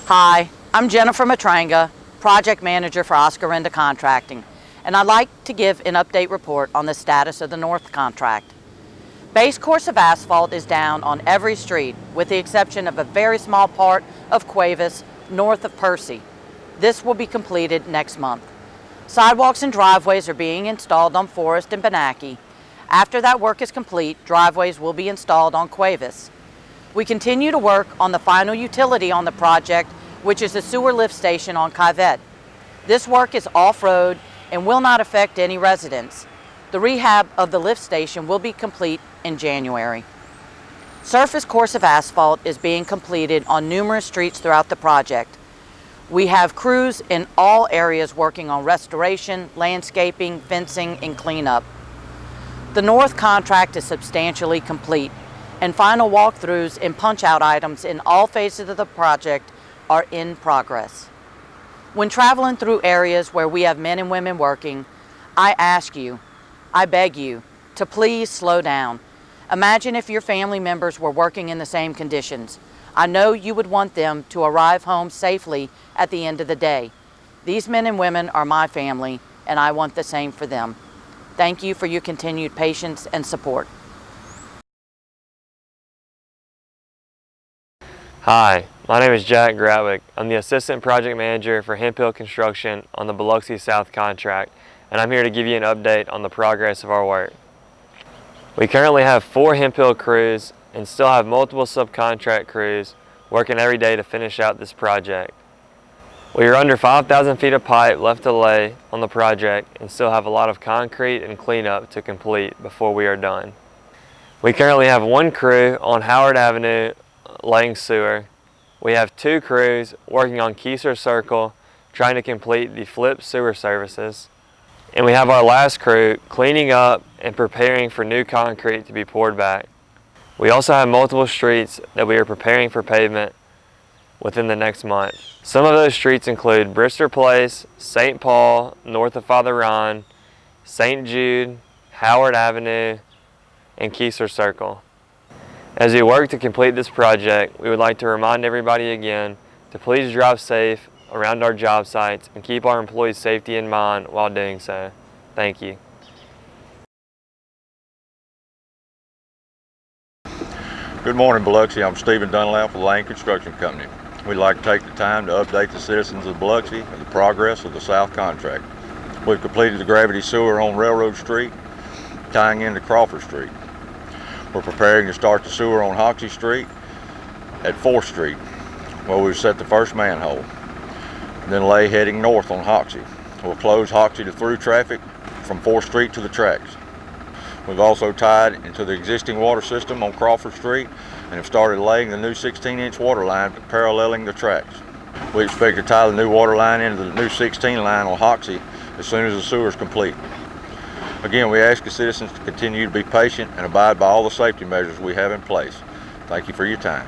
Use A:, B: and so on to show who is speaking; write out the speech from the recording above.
A: Hi, I'm Jennifer Matranga, Project Manager for Oscar Renda Contracting, and I'd like to give an update report on the status of the North contract. Base course of asphalt is down on every street, with the exception of a very small part of Cuevas north of Percy. This will be completed next month. Sidewalks and driveways are being installed on Forest and Benaki. After that work is complete, driveways will be installed on Cuevas. We continue to work on the final utility on the project, which is the sewer lift station on Civette. This work is off-road and will not affect any residents. The rehab of the lift station will be complete in January. Surface course of asphalt is being completed on numerous streets throughout the project. We have crews in all areas working on restoration, landscaping, fencing, and cleanup. The North contract is substantially complete, and final walkthroughs and punch-out items in all phases of the project are in progress. When traveling through areas where we have men and women working, I ask you, I beg you, to please slow down. Imagine if your family members were working in the same conditions. I know you would want them to arrive home safely at the end of the day. These men and women are my family, and I want the same for them. Thank you for your continued patience and support.
B: Hi, my name is Jack Gratwick. I'm the Assistant Project Manager for Hemp Hill Construction on the Biloxi South contract, and I'm here to give you an update on the progress of our work. We currently have 4 Hemp Hill crews and still have multiple subcontract crews working every day to finish out this project. We are under 5,000 feet of pipe left to lay on the project and still have a lot of concrete and cleanup to complete before we are done. We currently have 1 crew on Howard Avenue laying sewer. We have 2 crews working on Keiser Circle trying to complete the flip sewer services. And we have our last crew cleaning up and preparing for new concrete to be poured back. We also have multiple streets that we are preparing for pavement within the next month. Some of those streets include Brister Place, St. Paul, north of Father Ron, St. Jude, Howard Avenue, and Keiser Circle. As we work to complete this project, we would like to remind everybody again to please drive safe around our job sites and keep our employees' safety in mind while doing so. Thank you.
C: Good morning, Biloxi. I'm Stephen Dunlap with Lane Construction Company. We'd like to take the time to update the citizens of Biloxi of the progress of the South contract. We've completed the gravity sewer on Railroad Street, tying into Crawford Street. We're preparing to start the sewer on Hoxie Street at 4th Street, where we've set the first manhole. Then lay heading north on Hoxie. We'll close Hoxie to through traffic from 4th Street to the tracks. We've also tied into the existing water system on Crawford Street and have started laying the new 16-inch water line paralleling the tracks. We expect to tie the new water line into the new 16 line on Hoxie as soon as the sewer is complete. Again, we ask the citizens to continue to be patient and abide by all the safety measures we have in place. Thank you for your time.